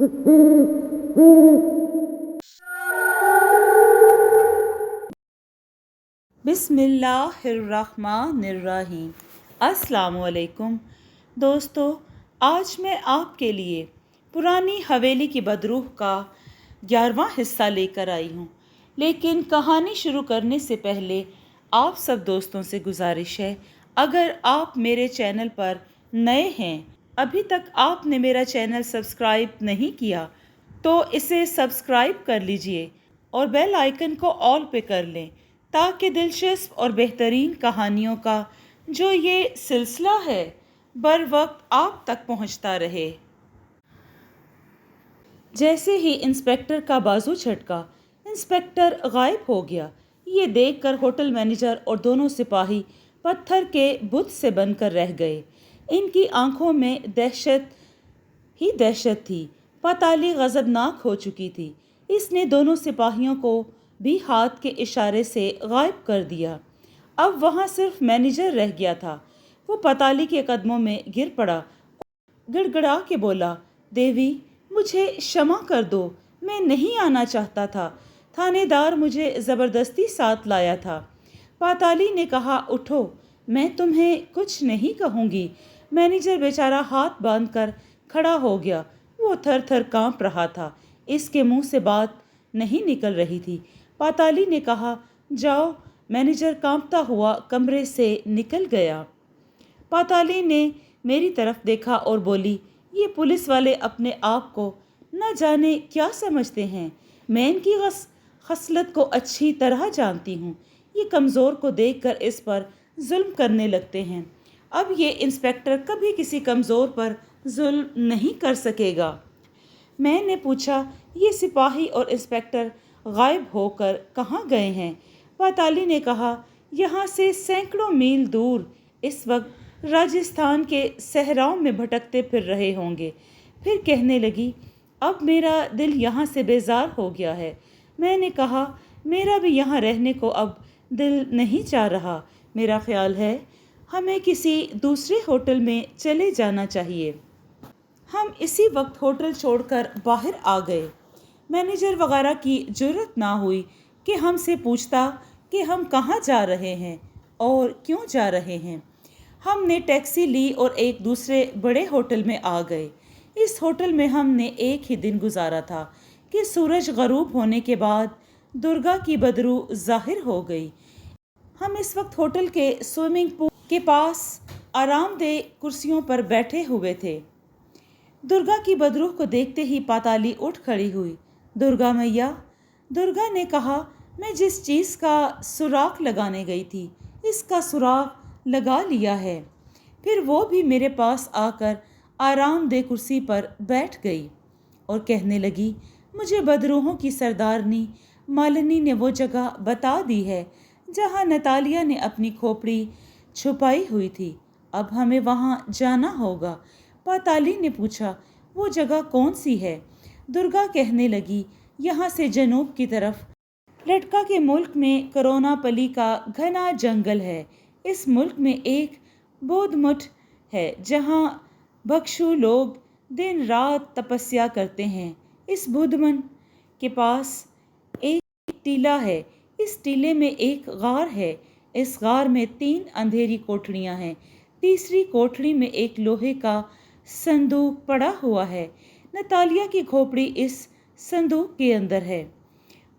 बिस्मिल्लाहिर्रहमानिर्रहीम। अस्सलामुअलैकुम दोस्तों, आज मैं आपके लिए पुरानी हवेली की बदरूह का 11वां हिस्सा लेकर आई हूँ। लेकिन कहानी शुरू करने से पहले आप सब दोस्तों से गुजारिश है, अगर आप मेरे चैनल पर नए हैं, अभी तक आपने मेरा चैनल सब्सक्राइब नहीं किया, तो इसे सब्सक्राइब कर लीजिए और बेल आइकन को ऑल पे कर लें, ताकि दिलचस्प और बेहतरीन कहानियों का जो ये सिलसिला है बर वक्त आप तक पहुंचता रहे। जैसे ही इंस्पेक्टर का बाजू झटका, इंस्पेक्टर गायब हो गया। ये देखकर होटल मैनेजर और दोनों सिपाही पत्थर के बुत से बनकर रह गए। इनकी आंखों में दहशत ही दहशत थी। पाताली गजबनाक हो चुकी थी। इसने दोनों सिपाहियों को भी हाथ के इशारे से गायब कर दिया। अब वहाँ सिर्फ मैनेजर रह गया था। वो पाताली के कदमों में गिर पड़ा, गिड़गिड़ा के बोला, देवी, मुझे क्षमा कर दो, मैं नहीं आना चाहता था। थानेदार मुझे ज़बरदस्ती साथ लाया था। पाताली ने कहा, उठो, मैं तुम्हें कुछ नहीं कहूँगी। मैनेजर बेचारा हाथ बांधकर खड़ा हो गया। वो थर थर काँप रहा था। इसके मुंह से बात नहीं निकल रही थी। पाताली ने कहा, जाओ। मैनेजर काँपता हुआ कमरे से निकल गया। पाताली ने मेरी तरफ देखा और बोली, ये पुलिस वाले अपने आप को न जाने क्या समझते हैं। मैं इनकी खसलत को अच्छी तरह जानती हूँ। ये कमज़ोर को देखकर इस पर जुल्म करने लगते हैं। अब ये इंस्पेक्टर कभी किसी कमज़ोर पर जुल्म नहीं कर सकेगा। मैंने पूछा, ये सिपाही और इंस्पेक्टर गायब होकर कहाँ गए हैं? पाताली ने कहा, यहाँ से सैकड़ों मील दूर इस वक्त राजस्थान के सहराओं में भटकते फिर रहे होंगे। फिर कहने लगी, अब मेरा दिल यहाँ से बेजार हो गया है। मैंने कहा, मेरा भी यहाँ रहने को अब दिल नहीं चाह रहा। मेरा ख्याल है हमें किसी दूसरे होटल में चले जाना चाहिए। हम इसी वक्त होटल छोड़कर बाहर आ गए। मैनेजर वगैरह की जुर्रत ना हुई कि हमसे पूछता कि हम कहाँ जा रहे हैं और क्यों जा रहे हैं। हमने टैक्सी ली और एक दूसरे बड़े होटल में आ गए। इस होटल में हमने एक ही दिन गुजारा था कि सूरज गरूब होने के बाद दुर्गा की बदरू जाहिर हो गई। हम इस वक्त होटल के स्विमिंग पूल के पास आरामदेह कुर्सियों पर बैठे हुए थे। दुर्गा की बदरू को देखते ही पाताली उठ खड़ी हुई। दुर्गा मैया, दुर्गा ने कहा, मैं जिस चीज़ का सुराख लगाने गई थी, इसका सुराख लगा लिया है। फिर वो भी मेरे पास आकर आरामदेह कुर्सी पर बैठ गई और कहने लगी, मुझे बदरूहों की सरदारनी मालिनी ने वो जगह बता दी है जहाँ नतालिया ने अपनी खोपड़ी छुपाई हुई थी। अब हमें वहाँ जाना होगा। पाताली ने पूछा, वो जगह कौन सी है? दुर्गा कहने लगी, यहाँ से जनूब की तरफ लटका के मुल्क में करोना पली का घना जंगल है। इस मुल्क में एक बौद्ध मठ है जहाँ भिक्षु लोग दिन रात तपस्या करते हैं। इस बुद्ध मन के पास एक टीला है। इस टीले में एक गार है। इस गार में 3 अंधेरी कोठड़ियाँ हैं। तीसरी कोठड़ी में एक लोहे का संदूक पड़ा हुआ है। नतालिया की खोपड़ी इस संदूक के अंदर है।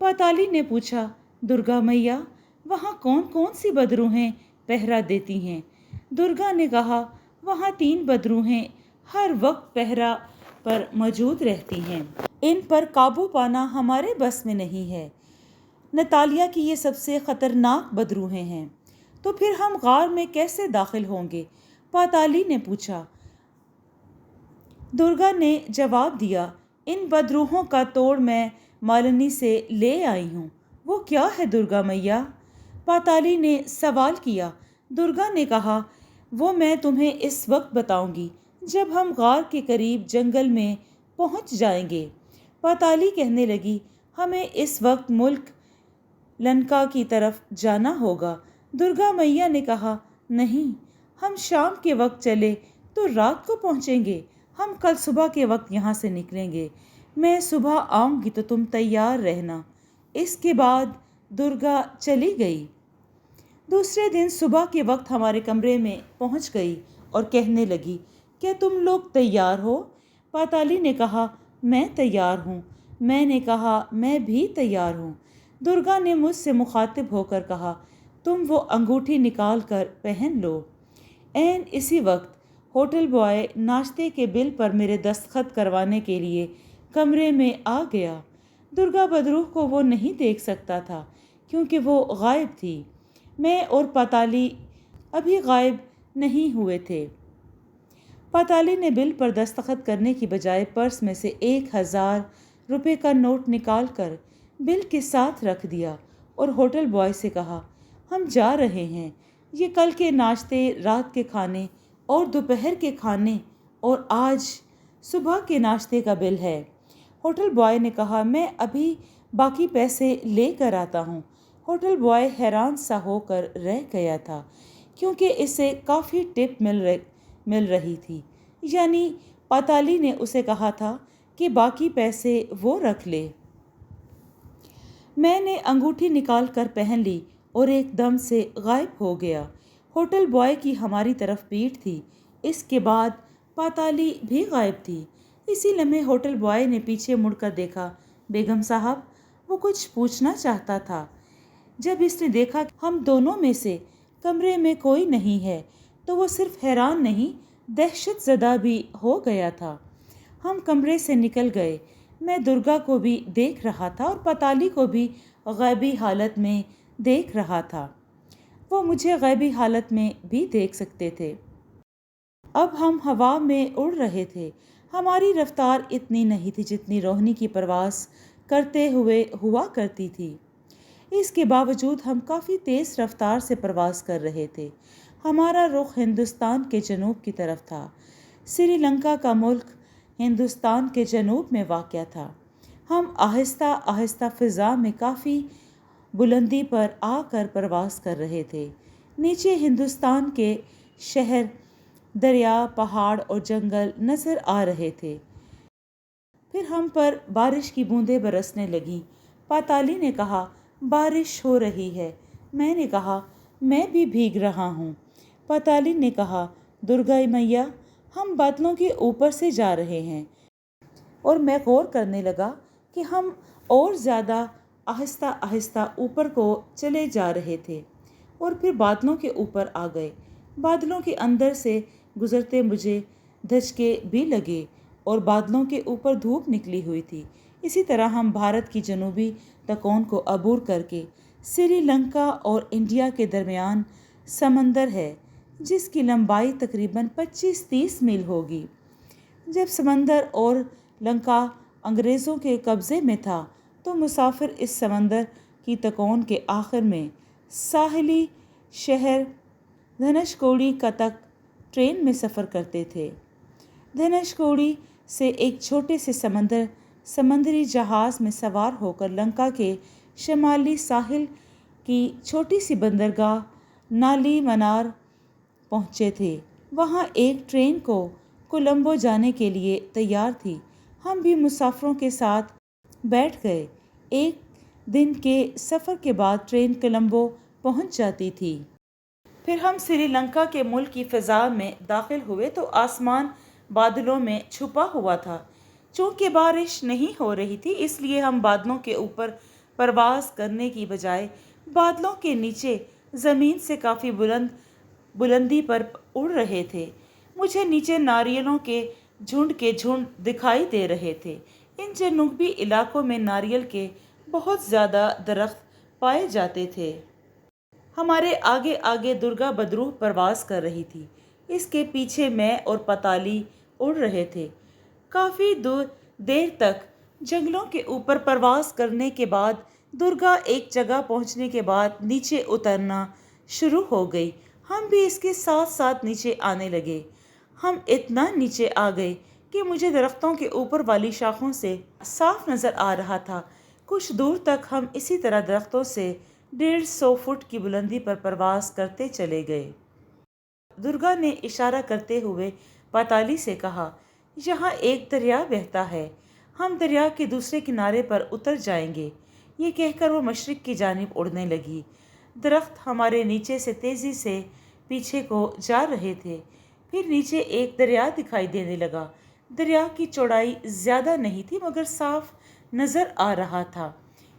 पाताली ने पूछा, दुर्गा मैया, वहाँ कौन कौन सी बदरूहें पहरा देती हैं? दुर्गा ने कहा, वहाँ 3 बदरूहें हर वक्त पहरा पर मौजूद रहती हैं। इन पर काबू पाना हमारे बस में नहीं है। नतालिया की ये सबसे ख़तरनाक बदरूहें हैं। तो फिर हम गार में कैसे दाखिल होंगे? पाताली ने पूछा। दुर्गा ने जवाब दिया, इन बदरूहों का तोड़ मैं मालिनी से ले आई हूँ। वो क्या है दुर्गा मैया? पाताली ने सवाल किया। दुर्गा ने कहा, वो मैं तुम्हें इस वक्त बताऊंगी जब हम गार के करीब जंगल में पहुंच जाएंगे। पाताली कहने लगी, हमें इस वक्त मुल्क लंका की तरफ जाना होगा। दुर्गा मैया ने कहा, नहीं, हम शाम के वक्त चले तो रात को पहुंचेंगे। हम कल सुबह के वक्त यहाँ से निकलेंगे। میں صبح آؤں گی تو تم تیار رہنا۔ اس کے بعد درگا چلی گئی۔ دوسرے دن صبح کے وقت ہمارے کمرے میں پہنچ گئی اور کہنے لگی، کیا تم لوگ تیار ہو؟ پاتالی نے کہا، میں تیار ہوں۔ میں نے کہا، میں بھی تیار ہوں۔ درگا نے مجھ سے مخاطب ہو کر کہا، تم وہ انگوٹھی نکال کر پہن لو۔ عین اسی وقت ہوٹل بوائے ناشتے کے بل پر میرے دستخط کروانے کے لیے کمرے میں آ گیا۔ درگا بدروح کو وہ نہیں دیکھ سکتا تھا کیونکہ وہ غائب تھی۔ میں اور پاتالی ابھی غائب نہیں ہوئے تھے۔ پاتالی نے بل پر دستخط کرنے کی بجائے پرس میں سے 1000 روپے کا نوٹ نکال کر بل کے ساتھ رکھ دیا اور ہوٹل بوائے سے کہا، ہم جا رہے ہیں۔ یہ کل کے ناشتے، رات کے کھانے اور دوپہر کے کھانے اور آج صبح کے ناشتے کا بل ہے۔ ہوٹل بوائے نے کہا، میں ابھی باقی پیسے لے کر آتا ہوں۔ ہوٹل بوائے حیران سا ہو کر رہ گیا تھا کیونکہ اسے کافی ٹپ مل رہی تھی، یعنی پاتالی نے اسے کہا تھا کہ باقی پیسے وہ رکھ لے۔ میں نے انگوٹھی نکال کر پہن لی اور ایک دم سے غائب ہو گیا۔ ہوٹل بوائے کی ہماری طرف پیٹھ تھی۔ اس کے بعد پاتالی بھی غائب تھی۔ اسی لمحے ہوٹل بوائے نے پیچھے مڑ کر دیکھا، بیگم صاحب، وہ کچھ پوچھنا چاہتا تھا۔ جب اس نے دیکھا کہ ہم دونوں میں سے کمرے میں کوئی نہیں ہے تو وہ صرف حیران نہیں، دہشت زدہ بھی ہو گیا تھا۔ ہم کمرے سے نکل گئے۔ میں درگا کو بھی دیکھ رہا تھا اور پاتالی کو بھی غائبی حالت میں دیکھ رہا تھا۔ وہ مجھے غائبی حالت میں بھی دیکھ سکتے تھے۔ اب ہم ہوا میں اڑ رہے تھے۔ ہماری رفتار اتنی نہیں تھی جتنی روہنی کی پرواز کرتے ہوئے ہوا کرتی تھی۔ اس کے باوجود ہم کافی تیز رفتار سے پرواز کر رہے تھے۔ ہمارا رخ ہندوستان کے جنوب کی طرف تھا۔ سری لنکا کا ملک ہندوستان کے جنوب میں واقع تھا۔ ہم آہستہ آہستہ فضا میں کافی بلندی پر آ کر پرواز کر رہے تھے۔ نیچے ہندوستان کے شہر، دریا، پہاڑ اور جنگل نظر آ رہے تھے۔ پھر ہم پر بارش کی بوندیں برسنے لگیں۔ پاتالی نے کہا، بارش ہو رہی ہے۔ میں نے کہا، میں بھی بھیگ رہا ہوں۔ پاتالی نے کہا، درگا میاں، ہم بادلوں کے اوپر سے جا رہے ہیں۔ اور میں غور کرنے لگا کہ ہم اور زیادہ آہستہ آہستہ اوپر کو چلے جا رہے تھے اور پھر بادلوں کے اوپر آ گئے۔ بادلوں کے اندر سے گزرتے مجھے دھچکے بھی لگے اور بادلوں کے اوپر دھوپ نکلی ہوئی تھی۔ اسی طرح ہم بھارت کی جنوبی تکون کو عبور کر کے سری لنکا اور انڈیا کے درمیان سمندر ہے جس کی لمبائی تقریباً 25-30 میل ہوگی۔ جب سمندر اور لنکا انگریزوں کے قبضے میں تھا تو مسافر اس سمندر کی تکون کے آخر میں ساحلی شہر دھنش کوڑی کا تک ٹرین میں سفر کرتے تھے۔ دھنش کوڑی سے ایک چھوٹے سے سمندری جہاز میں سوار ہو کر لنکا کے شمالی ساحل کی چھوٹی سی بندرگاہ نالی منار پہنچے تھے۔ وہاں ایک ٹرین کولمبو جانے کے لیے تیار تھی۔ ہم بھی مسافروں کے ساتھ بیٹھ گئے۔ ایک دن کے سفر کے بعد ٹرین کولمبو پہنچ جاتی تھی۔ پھر ہم سری لنکا کے ملک کی فضا میں داخل ہوئے تو آسمان بادلوں میں چھپا ہوا تھا۔ چونکہ بارش نہیں ہو رہی تھی اس لیے ہم بادلوں کے اوپر پرواز کرنے کی بجائے بادلوں کے نیچے زمین سے کافی بلندی پر اڑ رہے تھے۔ مجھے نیچے ناریلوں کے جھنڈ دکھائی دے رہے تھے۔ ان جنوبی علاقوں میں ناریل کے بہت زیادہ درخت پائے جاتے تھے۔ ہمارے آگے آگے درگا بدروح پرواز کر رہی تھی۔ اس کے پیچھے میں اور پاتالی اڑ رہے تھے۔ کافی دیر تک جنگلوں کے اوپر پرواز کرنے کے بعد درگا ایک جگہ پہنچنے کے بعد نیچے اترنا شروع ہو گئی۔ ہم بھی اس کے ساتھ ساتھ نیچے آنے لگے۔ ہم اتنا نیچے آ گئے کہ مجھے درختوں کے اوپر والی شاخوں سے صاف نظر آ رہا تھا۔ کچھ دور تک ہم اسی طرح درختوں سے 150 فٹ کی بلندی پر پرواز کرتے چلے گئے۔ درگا نے اشارہ کرتے ہوئے پاتالی سے کہا، یہاں ایک دریا بہتا ہے، हम दरिया के दूसरे किनारे पर उतर जाएंगे। ये कहकर वो मशरिक की जानिब उड़ने लगी। दरख्त हमारे नीचे से तेज़ी से पीछे को जा रहे थे। फिर नीचे एक दरिया दिखाई देने लगा। दरिया की चौड़ाई ज़्यादा नहीं थी मगर साफ नज़र आ रहा था।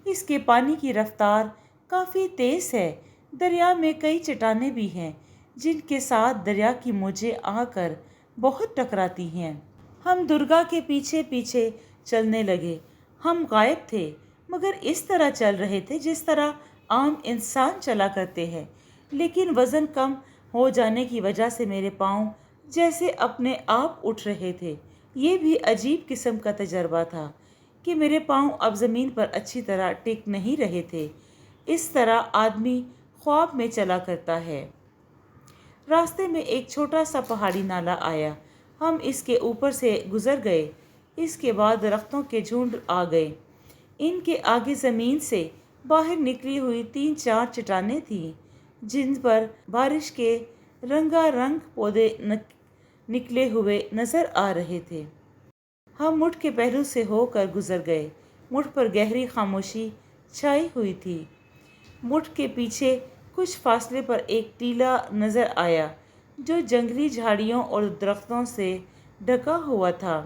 इसके पानी की रफ्तार काफ़ी तेज़ है। दरिया में कई चट्टानें भी हैं जिनके साथ दरिया की मौजें आकर बहुत टकराती हैं। हम दुर्गा के पीछे पीछे चलने लगे। हम गायब थे मगर इस तरह चल रहे थे जिस तरह आम इंसान चला करते हैं, लेकिन वज़न कम हो जाने की वजह से मेरे पाँव जैसे अपने आप उठ रहे थे। ये भी अजीब किस्म का तजर्बा था कि मेरे पाँव अब ज़मीन पर अच्छी तरह टिक नहीं रहे थे। इस तरह आदमी ख्वाब में चला करता है। रास्ते में एक छोटा सा पहाड़ी नाला आया। हम इसके ऊपर से गुज़र गए। इसके बाद दरख्तों के झुंड आ गए। इनके आगे ज़मीन से बाहर निकली हुई 3-4 चट्टानें थीं जिन पर बारिश के रंगारंग पौधे निकले हुए नज़र आ रहे थे। हम मुठ के पहलू से होकर गुज़र गए। मुठ पर गहरी खामोशी छाई हुई थी। मुठ के पीछे कुछ फासले पर एक टीला नज़र आया जो जंगली झाड़ियों और दरख्तों से ढका हुआ था।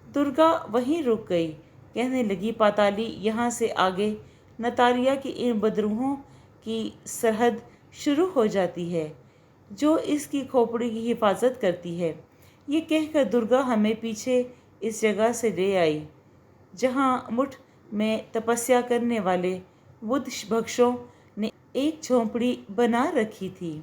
दुर्गा वहीं रुक गई। कहने लगी, पाताली, यहाँ से आगे नतालिया की इन बदरूहों की सरहद शुरू हो जाती है जो इसकी खोपड़ी की हिफाजत करती है। ये कहकर दुर्गा हमें पीछे इस जगह से ले आई जहाँ मुठ में तपस्या करने वाले बुद्ध भक्षों ने एक झोंपड़ी बना रखी थी।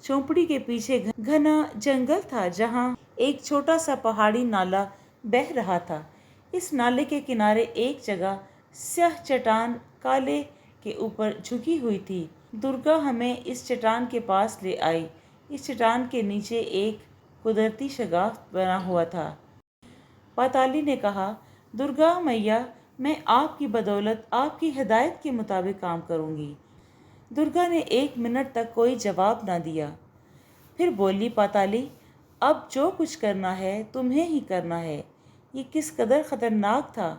झोंपड़ी के पीछे घना जंगल था जहाँ एक छोटा सा पहाड़ी नाला बह रहा था। इस नाले के किनारे एक जगह स्याह चट्टान काले के ऊपर झुकी हुई थी। दुर्गा हमें इस चट्टान के पास ले आई। इस चट्टान के नीचे एक कुदरती शगाफ बना हुआ था। पाताली ने कहा, दुर्गा मैया, मैं आपकी बदौलत आपकी हिदायत के मुताबिक काम करूंगी। दुर्गा ने 1 मिनट तक कोई जवाब ना दिया। फिर बोली, पाताली, अब जो कुछ करना है तुम्हें ही करना है। ये किस कदर ख़तरनाक था।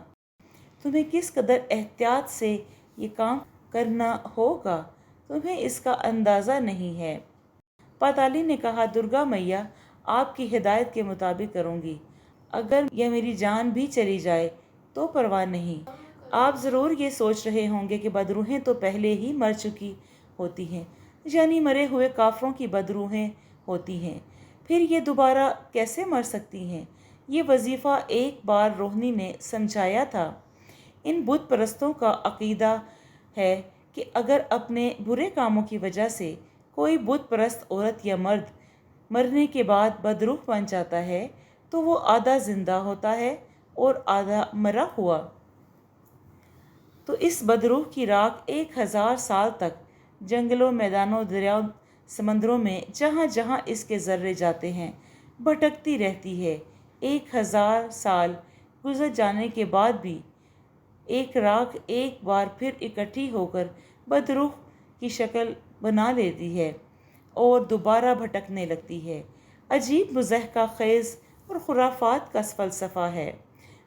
तुम्हें किस कदर एहतियात से ये काम करना होगा, तुम्हें इसका अंदाज़ा नहीं है। पाताली ने कहा, दुर्गा मैया, आपकी हिदायत के मुताबिक करूँगी। अगर यह मेरी जान भी चली जाए तो परवाह नहीं। आप ज़रूर ये सोच रहे होंगे कि बदरूहें तो पहले ही मर चुकी होती हैं, यानी मरे हुए काफरों की बदरूहें होती हैं, फिर ये दोबारा कैसे मर सकती हैं। ये वजीफ़ा एक बार रोहनी ने समझाया था। इन बुत परस्तों का अकीदा है कि अगर अपने बुरे कामों की वजह से कोई बुत परस्त औरत या मर्द मरने के बाद बदरूह बन जाता है तो वो आधा ज़िंदा होता है और आधा मरा हुआ। तो इस बदरूह की राख 1000 साल तक जंगलों, मैदानों, दरियाओं, समंदरों में जहाँ जहाँ इसके ज़र्रे जाते हैं भटकती रहती है। 1000 साल गुजर जाने के बाद भी एक राख एक बार फिर इकट्ठी होकर बदरूह की शक्ल बना लेती है और दोबारा भटकने लगती है। अजीब मुज़हका ख़ेज़ और खुराफात का फ़लसफ़ा है,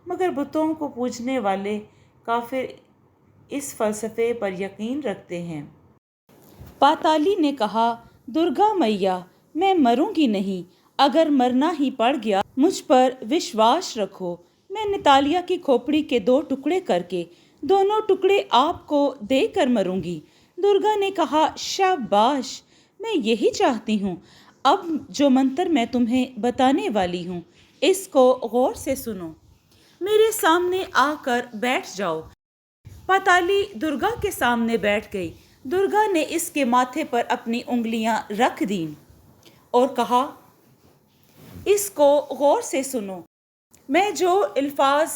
मगर बुतों को पूजने वाले काफिर इस फ़लसफ़े पर यकीन रखते हैं। पाताली ने कहा, दुर्गा मैया, मैं मरूंगी नहीं। अगर मरना ही पड़ गया मुझ पर विश्वास रखो। मैं नतालिया की खोपड़ी के 2 टुकड़े करके दोनों टुकड़े आपको देकर मरूंगी। दुर्गा ने कहा, शाबाश, मैं यही चाहती हूँ। अब जो मंत्र मैं तुम्हें बताने वाली हूँ इसको गौर से सुनो। मेरे सामने आकर बैठ जाओ। पाताली दुर्गा के सामने बैठ गई। दुर्गा ने इसके माथे पर अपनी उंगलियां रख दी और कहा, इसको गौर से सुनो। मैं जो अल्फाज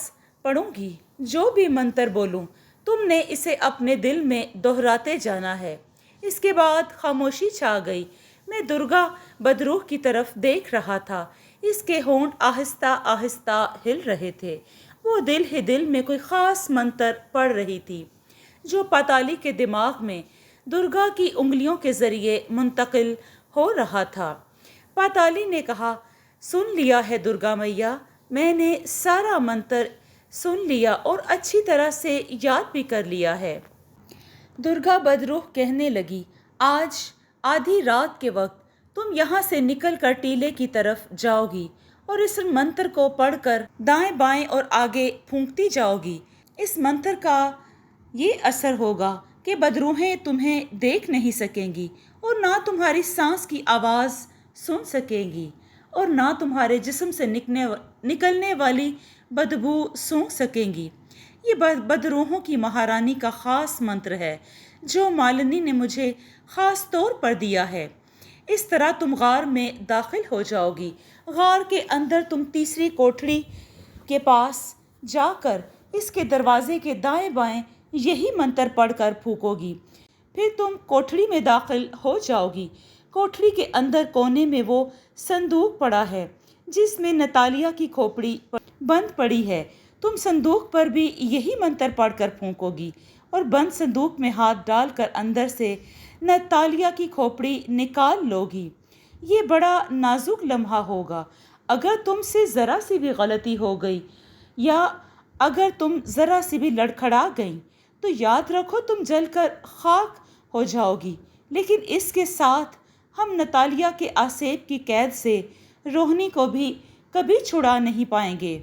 पढ़ूंगी, जो भी मंत्र बोलूं, तुमने इसे अपने दिल में दोहराते जाना है। इसके बाद खामोशी छा गई। मैं दुर्गा बदरूह की तरफ देख रहा था। इसके होंठ आहिस्ता आहिस्ता हिल रहे थे। वो दिल ही दिल में कोई ख़ास मंत्र पढ़ रही थी जो पाताली के दिमाग में दुर्गा की उंगलियों के ज़रिए मुंतकिल हो रहा था। पाताली ने कहा, सुन लिया है दुर्गा मैया, میں نے سارا منتر سن لیا اور اچھی طرح سے یاد بھی کر لیا ہے۔ درگا بدروح کہنے لگی، آج آدھی رات کے وقت تم یہاں سے نکل کر ٹیلے کی طرف جاؤ گی اور اس منتر کو پڑھ کر دائیں بائیں اور آگے پھونکتی جاؤ گی۔ اس منتر کا یہ اثر ہوگا کہ بدروحیں تمہیں دیکھ نہیں سکیں گی اور نہ تمہاری سانس کی آواز سن سکیں گی اور نہ تمہارے جسم سے نکلنے والی بدبو سونگھ سکیں گی۔ یہ بدروحوں کی مہارانی کا خاص منتر ہے جو مالنی نے مجھے خاص طور پر دیا ہے۔ اس طرح تم غار میں داخل ہو جاؤ گی۔ غار کے اندر تم تیسری کوٹھڑی کے پاس جا کر اس کے دروازے کے دائیں بائیں یہی منتر پڑھ کر پھونکو گی۔ پھر تم کوٹھڑی میں داخل ہو جاؤ گی۔ کوٹھڑی کے اندر کونے میں وہ صندوق پڑا ہے جس میں نتالیا کی کھوپڑی بند پڑی ہے۔ تم صندوق پر بھی یہی منتر پڑھ کر پھونکو گی اور بند صندوق میں ہاتھ ڈال کر اندر سے نتالیا کی کھوپڑی نکال لو گی۔ یہ بڑا نازک لمحہ ہوگا۔ اگر تم سے ذرا سی بھی غلطی ہو گئی یا اگر تم ذرا سی بھی لڑکھڑا گئیں تو یاد رکھو تم جل کر خاک ہو جاؤ گی، لیکن اس کے ساتھ ہم نتالیا کے آسیب کی قید سے روہنی کو بھی کبھی چھڑا نہیں پائیں گے۔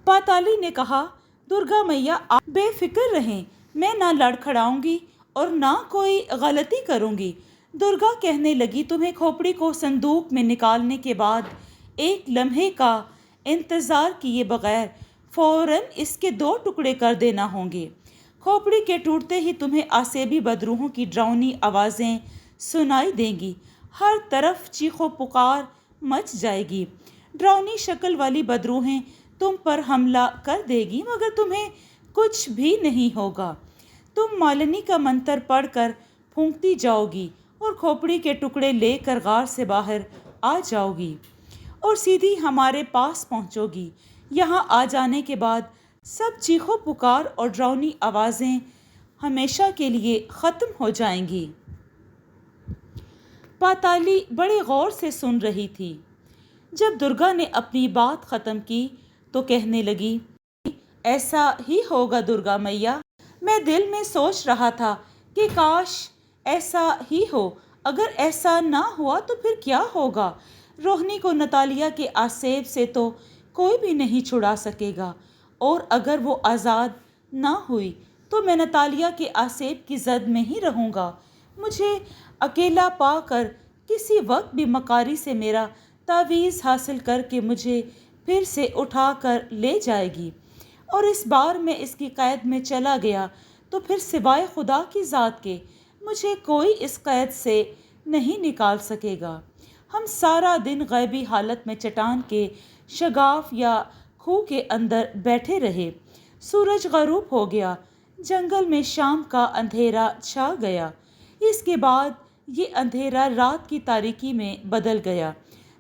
پاتالی نے کہا، درگا میاں آپ بے فکر رہیں، میں نہ لڑکھڑاؤں گی اور نہ کوئی غلطی کروں گی۔ درگا کہنے لگی، تمہیں کھوپڑی کو صندوق میں نکالنے کے بعد ایک لمحے کا انتظار کیے بغیر فوراً اس کے 2 ٹکڑے کر دینا ہوں گے۔ کھوپڑی کے ٹوٹتے ہی تمہیں آسیبی بدروحوں کی ڈراؤنی آوازیں سنائی دیں گی۔ ہر طرف چیخو پکار مچ جائے گی۔ ڈراؤنی شکل والی بدروحیں تم پر حملہ کر دے گی مگر تمہیں کچھ بھی نہیں ہوگا۔ تم مالنی کا منتر پڑھ کر پھونکتی جاؤ گی اور کھوپڑی کے ٹکڑے لے کر غار سے باہر آ جاؤ گی اور سیدھی ہمارے پاس پہنچو گی۔ یہاں آ جانے کے بعد سب چیخو پکار اور ڈراؤنی آوازیں ہمیشہ کے لیے ختم ہو جائیں گی۔ پاتالی بڑے غور سے سن رہی تھی۔ جب درگا نے اپنی بات ختم کی تو کہنے لگی، ایسا ہی ہوگا درگا میاں۔ میں دل میں سوچ رہا تھا کہ کاش ایسا ہی ہو۔ اگر ایسا نہ ہوا تو پھر کیا ہوگا؟ روہنی کو نتالیا کے آسیب سے تو کوئی بھی نہیں چھڑا سکے گا اور اگر وہ آزاد نہ ہوئی تو میں نتالیا کے آسیب کی زد میں ہی رہوں گا۔ مجھے اکیلا پا کر کسی وقت بھی مکاری سے میرا تعویذ حاصل کر کے مجھے پھر سے اٹھا کر لے جائے گی اور اس بار میں اس کی قید میں چلا گیا تو پھر سوائے خدا کی ذات کے مجھے کوئی اس قید سے نہیں نکال سکے گا۔ ہم سارا دن غیبی حالت میں چٹان کے شگاف یا کھو کے اندر بیٹھے رہے۔ سورج غروب ہو گیا۔ جنگل میں شام کا اندھیرا چھا گیا۔ اس کے بعد یہ اندھیرا رات کی تاریکی میں بدل گیا۔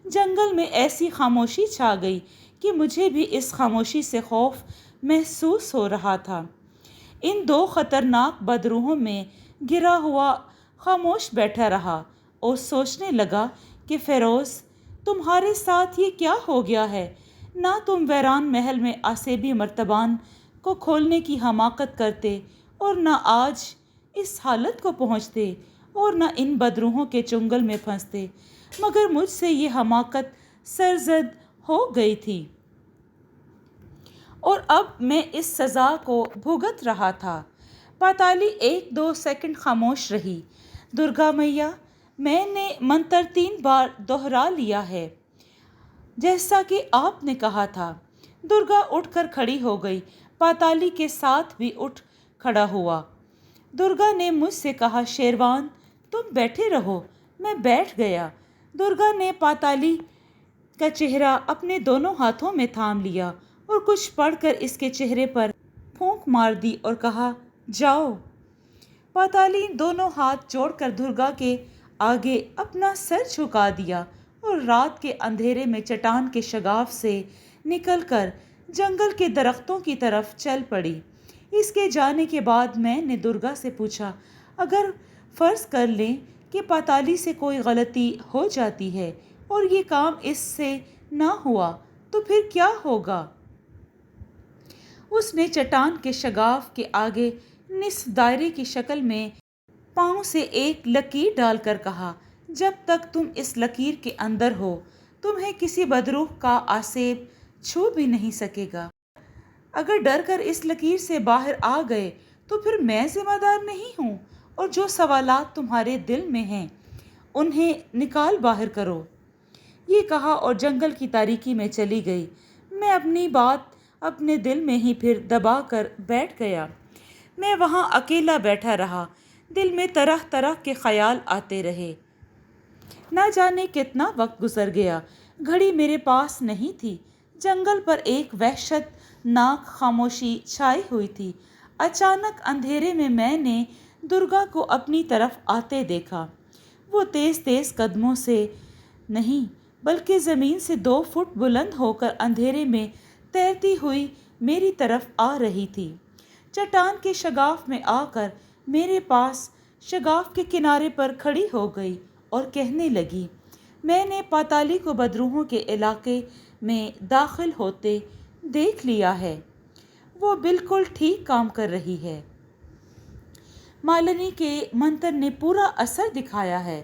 جنگل میں ایسی خاموشی چھا گئی کہ مجھے بھی اس خاموشی سے خوف محسوس ہو رہا تھا۔ ان 2 خطرناک بدروحوں میں گرا ہوا خاموش بیٹھا رہا اور سوچنے لگا کہ فیروز، تمہارے ساتھ یہ کیا ہو گیا ہے؟ نہ تم ویران محل میں آسیبی مرتبان کو کھولنے کی حماقت کرتے اور نہ آج اس حالت کو پہنچتے اور نہ ان بدروحوں کے چنگل میں پھنستے، مگر مجھ سے یہ حماقت سرزد ہو گئی تھی اور اب میں اس سزا کو بھگت رہا تھا۔ پاتالی 1-2 سیکنڈ خاموش رہی۔ درگا میاں، میں نے منتر 3 بار دہرا لیا ہے جیسا کہ آپ نے کہا تھا۔ درگا اٹھ کر کھڑی ہو گئی۔ پاتالی کے ساتھ بھی اٹھ کھڑا ہوا۔ درگا نے مجھ سے کہا، شیروان تم بیٹھے رہو۔ میں بیٹھ گیا۔ درگا نے پاتالی کا چہرہ اپنے دونوں ہاتھوں میں تھام لیا اور کچھ پڑھ کر اس کے چہرے پر پھونک مار دی اور کہا، جاؤ۔ پاتالی دونوں ہاتھ جوڑ کر درگا کے آگے اپنا سر جھکا دیا اور رات کے اندھیرے میں چٹان کے شگاف سے نکل کر جنگل کے درختوں کی طرف چل پڑی۔ اس کے جانے کے بعد میں نے درگا سے پوچھا، اگر فرض کر لیں کہ پاتالی سے کوئی غلطی ہو جاتی ہے اور یہ کام اس سے نہ ہوا تو پھر کیا ہوگا؟ اس نے چٹان کے شگاف کے آگے نصف دائرے کی شکل میں پاؤں سے ایک لکیر ڈال کر کہا، جب تک تم اس لکیر کے اندر ہو تمہیں کسی بدروح کا آسیب چھو بھی نہیں سکے گا۔ اگر ڈر کر اس لکیر سے باہر آ گئے تو پھر میں ذمہ دار نہیں ہوں، اور جو سوالات تمہارے دل میں ہیں انہیں نکال باہر کرو۔ یہ کہا اور جنگل کی تاریکی میں چلی گئی۔ میں اپنی بات اپنے دل میں ہی پھر دبا کر بیٹھ گیا۔ میں وہاں اکیلا بیٹھا رہا، دل میں طرح طرح کے خیال آتے رہے۔ نہ جانے کتنا وقت گزر گیا، گھڑی میرے پاس نہیں تھی۔ جنگل پر ایک وحشت ناک خاموشی چھائی ہوئی تھی۔ اچانک اندھیرے میں نے درگا کو اپنی طرف آتے دیکھا۔ وہ تیز تیز قدموں سے نہیں بلکہ زمین سے 2 فٹ بلند ہو کر اندھیرے میں تیرتی ہوئی میری طرف آ رہی تھی۔ چٹان کے شگاف میں آ کر میرے پاس شگاف کے کنارے پر کھڑی ہو گئی اور کہنے لگی، میں نے پاتالی کو بدروحوں کے علاقے میں داخل ہوتے دیکھ لیا ہے۔ وہ بالکل ٹھیک کام کر رہی ہے۔ مالنی کے منتر نے پورا اثر دکھایا ہے۔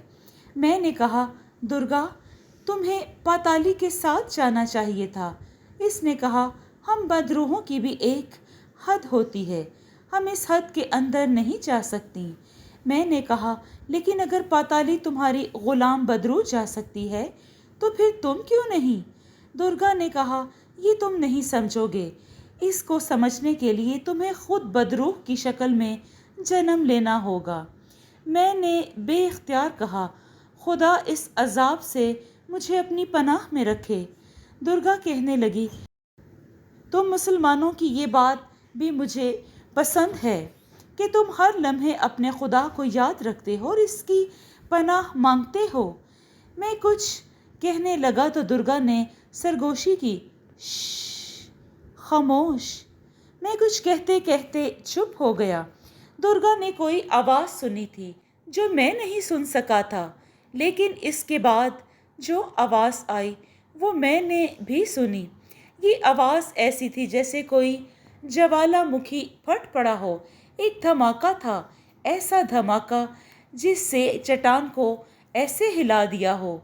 میں نے کہا، درگا تمہیں پاتالی کے ساتھ جانا چاہیے تھا۔ اس نے کہا، ہم بدروحوں کی بھی ایک حد ہوتی ہے، ہم اس حد کے اندر نہیں جا سکتی۔ میں نے کہا، لیکن اگر پاتالی تمہاری غلام بدروح جا سکتی ہے تو پھر تم کیوں نہیں؟ درگا نے کہا، یہ تم نہیں سمجھو گے۔ اس کو سمجھنے کے لیے تمہیں خود بدروح کی شکل میں جنم لینا ہوگا۔ میں نے بے اختیار کہا، خدا اس عذاب سے مجھے اپنی پناہ میں رکھے۔ درگا کہنے لگی، تم مسلمانوں کی یہ بات بھی مجھے پسند ہے کہ تم ہر لمحے اپنے خدا کو یاد رکھتے ہو اور اس کی پناہ مانگتے ہو۔ میں کچھ کہنے لگا تو درگا نے سرگوشی کی، شش، خاموش۔ میں کچھ کہتے کہتے چپ ہو گیا۔ درگا نے کوئی آواز سنی تھی جو میں نہیں سن سکا تھا، لیکن اس کے بعد جو آواز آئی وہ میں نے بھی سنی۔ یہ آواز ایسی تھی جیسے کوئی جوالا مکھی پھٹ پڑا ہو۔ ایک دھماکہ تھا، ایسا دھماکہ جس سے چٹان کو ایسے ہلا دیا ہو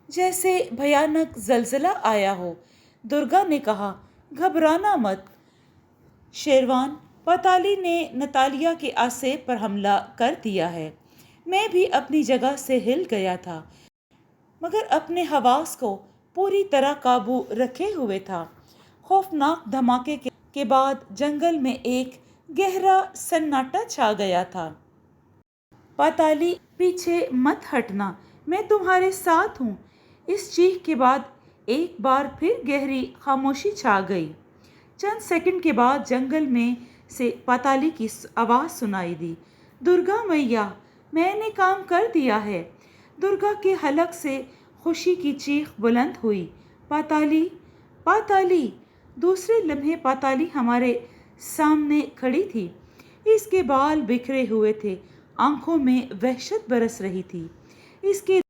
جیسے بھیانک زلزلہ آیا ہو۔ درگا نے کہا، گھبرانا مت شیروان، پاتالی نے نتالیا کے آسیب پر حملہ کر دیا ہے۔ میں بھی اپنی جگہ سے ہل گیا تھا مگر اپنے حواس کو پوری طرح قابو رکھے ہوئے تھا۔ خوفناک دھماکے کے بعد جنگل میں ایک گہرا سناٹا چھا گیا تھا۔ پاتالی پیچھے مت ہٹنا، میں تمہارے ساتھ ہوں۔ اس چیخ کے بعد ایک بار پھر گہری خاموشی چھا گئی۔ چند سیکنڈ کے بعد جنگل میں سے پاتالی کی آواز سنائی دی، درگا میاں، میں نے کام کر دیا ہے۔ درگا کے حلق سے خوشی کی چیخ بلند ہوئی، پاتالی، پاتالی! دوسرے لمحے پاتالی ہمارے سامنے کھڑی تھی۔ اس کے بال بکھرے ہوئے تھے، آنکھوں میں وحشت برس رہی تھی۔ اس کے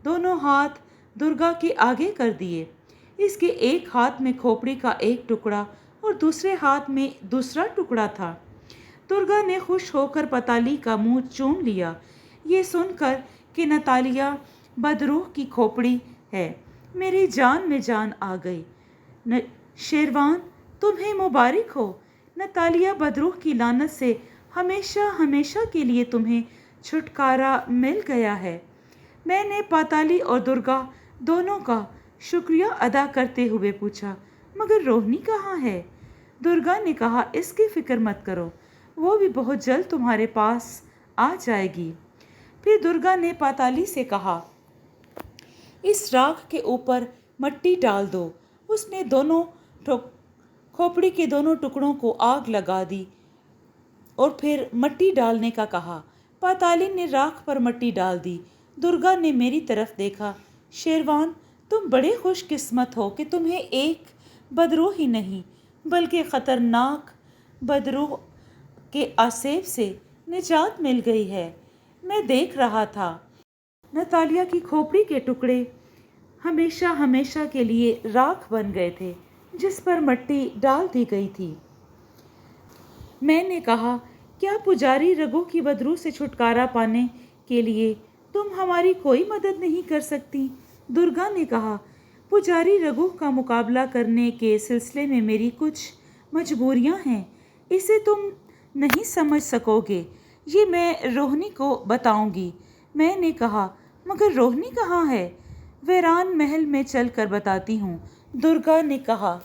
دونوں ہاتھ درگا کے آگے کر دیے۔ اس کے ایک ہاتھ میں کھوپڑی کا ایک ٹکڑا اور دوسرے ہاتھ میں دوسرا ٹکڑا تھا۔ درگا نے خوش ہو کر پاتالی کا منہ چوم لیا۔ یہ سن کر کہ نتالیا بدروح کی کھوپڑی ہے، میری جان میں جان آ گئی۔ شیروان، تمہیں مبارک ہو، نتالیا بدروح کی لعنت سے ہمیشہ ہمیشہ کے لیے تمہیں چھٹکارا مل گیا ہے۔ میں نے پاتالی اور درگا دونوں کا شکریہ ادا کرتے ہوئے پوچھا، مگر روہنی کہاں ہے؟ درگا نے کہا، اس کی فکر مت کرو، وہ بھی بہت جلد تمہارے پاس آ جائے گی۔ پھر درگا نے پاتالی سے کہا، اس راکھ کے اوپر مٹی ڈال دو۔ اس نے دونوں کھوپڑی کے دونوں ٹکڑوں کو آگ لگا دی اور پھر مٹی ڈالنے کا کہا۔ پاتالی نے راکھ پر مٹی ڈال دی۔ درگا نے میری طرف دیکھا، شیروان، تم بڑے خوش قسمت ہو کہ تمہیں ایک بدروح ہی نہیں بلکہ خطرناک بدروح کے آسیب سے نجات مل گئی ہے۔ میں دیکھ رہا تھا نتالیا کی کھوپڑی کے ٹکڑے हमेशा हमेशा के लिए राख बन गए थे, जिस पर मिट्टी डाल दी गई थी। मैंने कहा, क्या पुजारी रघु की बदरू से छुटकारा पाने के लिए तुम हमारी कोई मदद नहीं कर सकती? दुर्गा ने कहा, पुजारी रघु का मुकाबला करने के सिलसिले में मेरी कुछ मजबूरियां हैं, इसे तुम नहीं समझ सकोगे, ये मैं रोहिणी को बताऊंगी। मैंने कहा, मगर रोहिणी कहाँ है? वीरान महल में चलकर बताती हूँ, दुर्गा ने कहा।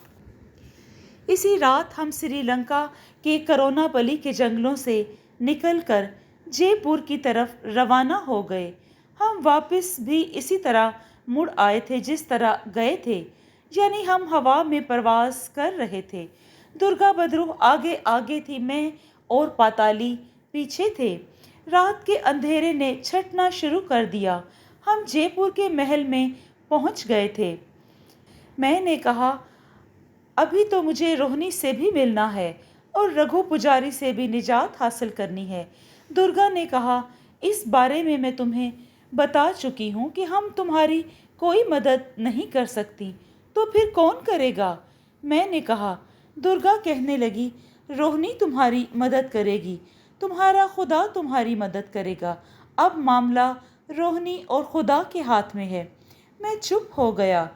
इसी रात हम श्रीलंका के करोनापली के जंगलों से निकलकर जयपुर की तरफ रवाना हो गए। हम वापस भी इसी तरह मुड़ आए थे जिस तरह गए थे, यानी हम हवा में प्रवास कर रहे थे। दुर्गा बदरू आगे आगे थी, मैं और पाताली पीछे थे। रात के अंधेरे ने छटना शुरू कर दिया। हम जयपुर के महल में पहुंच गए थे। मैंने कहा, अभी तो मुझे रोहिणी से भी मिलना है और रघु पुजारी से भी निजात हासिल करनी है। दुर्गा ने कहा, इस बारे में मैं तुम्हें बता चुकी हूँ कि हम तुम्हारी कोई मदद नहीं कर सकती, तो फिर कौन करेगा? मैंने कहा। दुर्गा कहने लगी, रोहिणी तुम्हारी मदद करेगी, तुम्हारा खुदा तुम्हारी मदद करेगा। अब मामला रोहिणी और खुदा के हाथ में है। मैं चुप हो गया।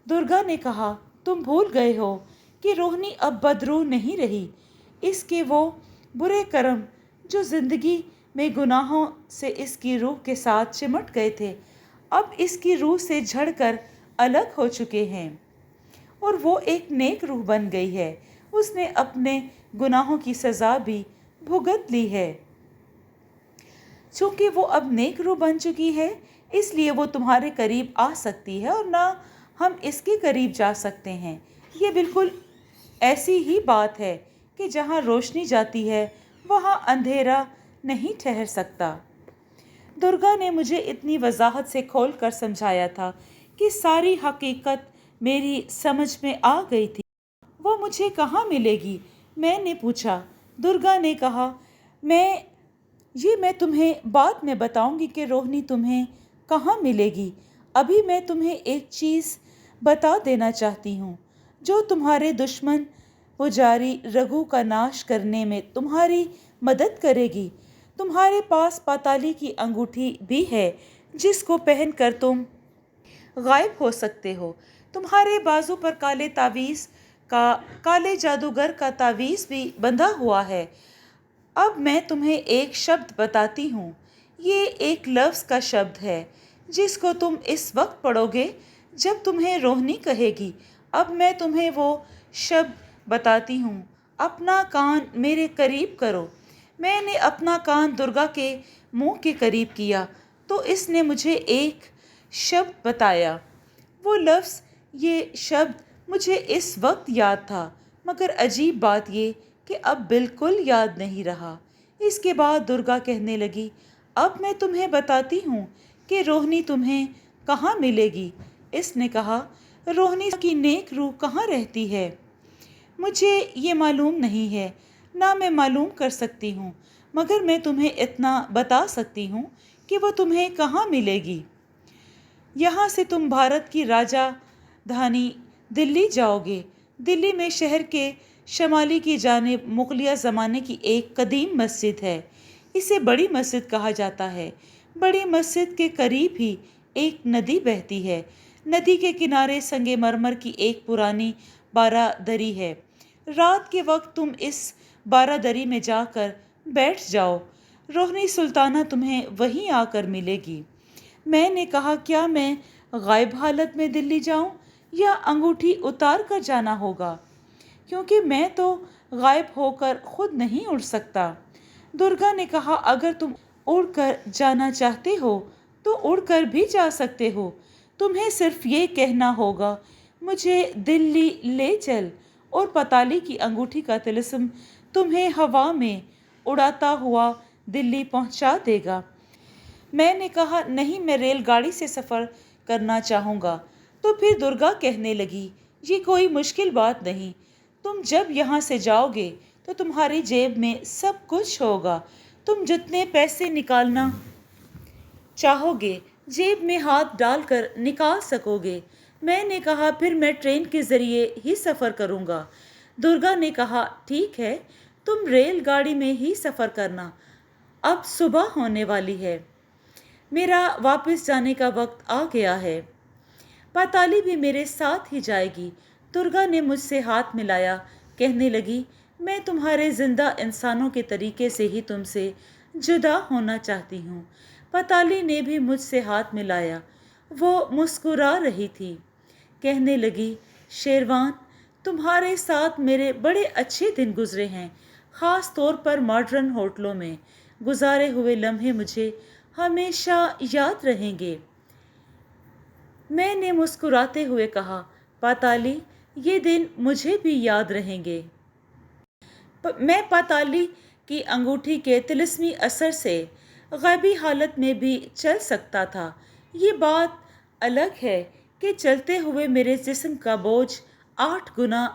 दुर्गा ने कहा, तुम भूल गए हो कि रोहिणी अब बदरू नहीं रही। इसके वो बुरे कर्म जो जिंदगी में गुनाहों से इसकी रूह के साथ चिमट गए थे, अब इसकी रूह से झड़कर अलग हो चुके हैं और वो एक नेक रूह बन गई है। उसने अपने गुनाहों की सज़ा भी भुगत ली है। चूँकि वो अब नेक रूह बन चुकी है, इसलिए वो तुम्हारे करीब आ सकती है और ना हम इसके करीब जा सकते हैं। ये बिल्कुल ऐसी ही बात है कि जहाँ रोशनी जाती है वहाँ अंधेरा नहीं ठहर सकता। दुर्गा ने मुझे इतनी वजाहत से खोल कर समझाया था कि सारी हकीकत मेरी समझ में आ गई थी। वो मुझे कहाँ मिलेगी? मैंने पूछा। दुर्गा ने कहा, मैं तुम्हें बाद में बताऊंगी कि रोहिणी तुम्हें कहाँ मिलेगी। अभी मैं तुम्हें एक चीज़ बता देना चाहती हूँ जो तुम्हारे दुश्मन पुजारी रघु का नाश करने में तुम्हारी मदद करेगी। तुम्हारे पास पाताली की अंगूठी भी है जिसको पहनकर तुम गायब हो सकते हो। तुम्हारे बाजू पर काले जादूगर का तावीज़ भी बंधा हुआ है। अब मैं तुम्हें एक शब्द बताती हूँ। ये एक लफ्ज़ का शब्द है जिसको तुम इस वक्त पढ़ोगे जब तुम्हें रोहिणी कहेगी। अब मैं तुम्हें वो शब्द बताती हूँ। अपना कान मेरे करीब करो। मैंने अपना कान दुर्गा के मुंह के करीब किया तो इसने मुझे एक शब्द बताया। वो लफ्ज़, ये शब्द मुझे इस वक्त याद था, मगर अजीब बात ये कि अब बिल्कुल याद नहीं रहा। इसके बाद दुर्गा कहने लगी, अब मैं तुम्हें बताती हूँ कि रोहिणी तुम्हें कहाँ मिलेगी। इसने कहा, रोहिणी की नेक रूह कहाँ रहती है? मुझे ये मालूम नहीं है, ना मैं मालूम कर सकती हूँ, मगर मैं तुम्हें इतना बता सकती हूँ कि वो तुम्हें कहाँ मिलेगी। यहाँ से तुम भारत की राजधानी दिल्ली जाओगे। दिल्ली में शहर के शमाली की जानिब मुगलिया ज़माने की एक कदीम मस्जिद है। इसे बड़ी मस्जिद कहा जाता है। बड़ी मस्जिद के करीब ही एक नदी बहती है। नदी के किनारे संगे मरमर की एक पुरानी बारादरी है। रात के वक्त तुम इस बारादरी में जाकर बैठ जाओ। रोहिणी सुल्ताना तुम्हें वहीं आकर मिलेगी। मैंने कहा, क्या मैं गायब हालत में दिल्ली जाऊं या अंगूठी उतार कर जाना होगा, क्योंकि मैं तो गायब होकर खुद नहीं उड़ सकता। दुर्गा ने कहा, अगर तुम उड़कर जाना चाहते हो तो उड़कर भी जा सकते हो। तुम्हें सिर्फ ये कहना होगा, मुझे दिल्ली ले चल, और पताली की अंगूठी का तिलिस्म तुम्हें हवा में उड़ाता हुआ दिल्ली पहुंचा देगा। मैंने कहा, नहीं, मैं रेलगाड़ी से सफ़र करना चाहूँगा। तो फिर दुर्गा कहने लगी, ये कोई मुश्किल बात नहीं। तुम जब यहाँ से जाओगे तो तुम्हारी जेब में सब कुछ होगा। तुम जितने पैसे निकालना चाहोगे जेब में हाथ डालकर निकाल सकोगे। मैंने कहा, फिर मैं ट्रेन के ज़रिए ही सफ़र करूँगा। दुर्गा ने कहा, ठीक है, तुम रेलगाड़ी में ही सफ़र करना। अब सुबह होने वाली है, मेरा वापस जाने का वक्त आ गया है। पाताली भी मेरे साथ ही जाएगी। दुर्गा ने मुझसे हाथ मिलाया, कहने लगी, मैं तुम्हारे जिंदा इंसानों के तरीके से ही तुमसे जुदा होना चाहती हूँ। पाताली ने भी मुझसे हाथ मिलाया। वो मुस्कुरा रही थी, कहने लगी, शेरवान, तुम्हारे साथ मेरे बड़े अच्छे दिन गुजरे हैं। ख़ास तौर पर मॉडर्न होटलों में गुजारे हुए लम्हे मुझे हमेशा याद रहेंगे। मैंने मुस्कुराते हुए कहा, पाताली, ये दिन मुझे भी याद रहेंगे। मैं पाताली की अंगूठी के तिलिस्मी असर से ग़ैबी हालत में भी चल सकता था। ये बात अलग है कि चलते हुए मेरे जिस्म का बोझ 8 गुना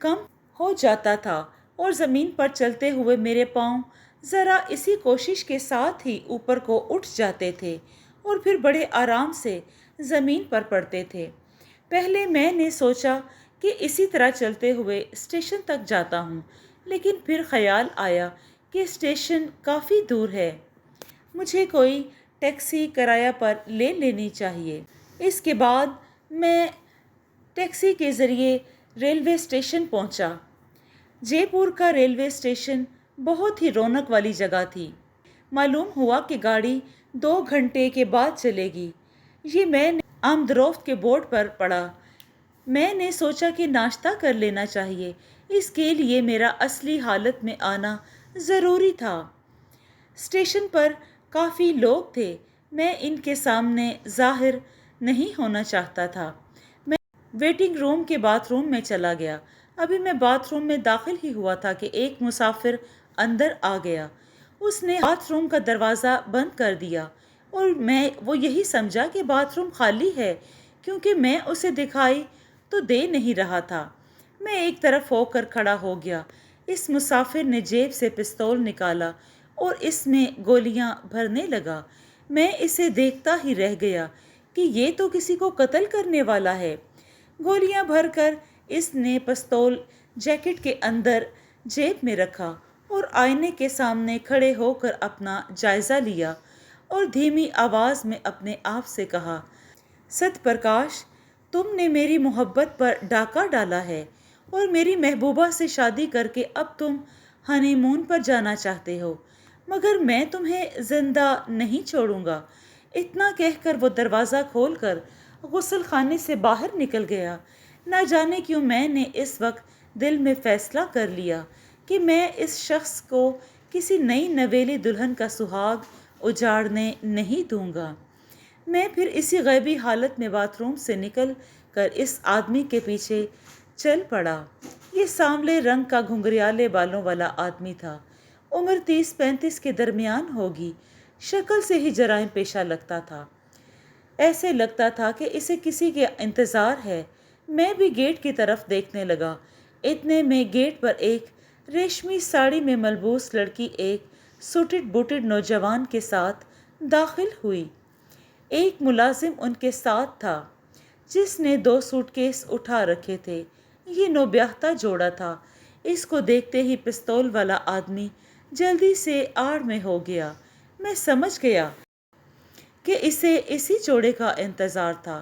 कम हो जाता था और ज़मीन पर चलते हुए मेरे पाँव ज़रा इसी कोशिश के साथ ही ऊपर को उठ जाते थे और फिर बड़े आराम से ज़मीन पर पड़ते थे। पहले मैंने सोचा कि इसी तरह चलते हुए स्टेशन तक जाता हूँ, लेकिन फिर ख्याल आया कि स्टेशन काफ़ी दूर है, मुझे कोई टैक्सी किराया पर ले लेनी चाहिए। इसके बाद मैं टैक्सी के ज़रिए रेलवे स्टेशन पहुँचा। जयपुर का रेलवे स्टेशन बहुत ही रौनक वाली जगह थी। मालूम हुआ कि गाड़ी 2 घंटे के बाद चलेगी। ये मैंने आमदरोफ्त के बोर्ड पर पढ़ा। मैंने सोचा कि नाश्ता कर लेना चाहिए। इसके लिए मेरा असली हालत में आना ज़रूरी था। स्टेशन पर काफ़ी लोग थे। मैं इनके सामने ज़ाहिर नहीं होना चाहता था। मैं वेटिंग रूम के बाथरूम में चला गया। अभी मैं बाथरूम में दाखिल ही हुआ था कि एक मुसाफिर अंदर आ गया। उसने बाथरूम का दरवाज़ा बंद कर दिया और वो यही समझा कि बाथरूम खाली है, क्योंकि मैं उसे दिखाई तो दे नहीं रहा था। मैं एक तरफ होकर खड़ा हो गया। इस मुसाफिर ने जेब से पिस्तौल निकाला और इसमें गोलियां भरने लगा। मैं इसे देखता ही रह गया कि ये तो किसी को कत्ल करने वाला है। गोलियां भरकर इसने पिस्तौल जैकेट के अंदर जेब में रखा और आईने के सामने खड़े होकर अपना जायज़ा लिया और धीमी आवाज़ में अपने आप से कहा, सतप्रकाश, तुमने मेरी मोहब्बत पर डाका डाला है और मेरी महबूबा से शादी करके अब तुम हनीमून पर जाना चाहते हो, मगर मैं तुम्हें ज़िंदा नहीं छोड़ूंगा। इतना कहकर वो दरवाज़ा खोलकर गुस्ल खाने से बाहर निकल गया। न जाने क्यों मैंने इस वक्त दिल में फ़ैसला कर लिया कि मैं इस शख्स को किसी नई नवेली दुल्हन का सुहाग उजाड़ने नहीं दूंगा। मैं फिर इसी गैबी हालत में बाथरूम से निकल कर इस आदमी के पीछे चल पड़ा। ये सांवले रंग का घुंघरियाले बालों वाला आदमी था। उम्र 30-35 के दरमियान होगी। शक्ल से ही जराइम पेशा लगता था। ऐसे लगता था कि इसे किसी के इंतज़ार है। मैं भी गेट की तरफ देखने लगा। इतने में गेट पर एक रेशमी साड़ी में मलबूस लड़की एक सूटेड बूटेड नौजवान के साथ दाखिल हुई। एक मुलाजिम उनके साथ था जिसने 2 सूटकेस उठा रखे थे। ये नौब्याहता जोड़ा था। इसको देखते ही पिस्तौल वाला आदमी जल्दी से आड़ में हो गया। मैं समझ गया कि इसे इसी जोड़े का इंतज़ार था।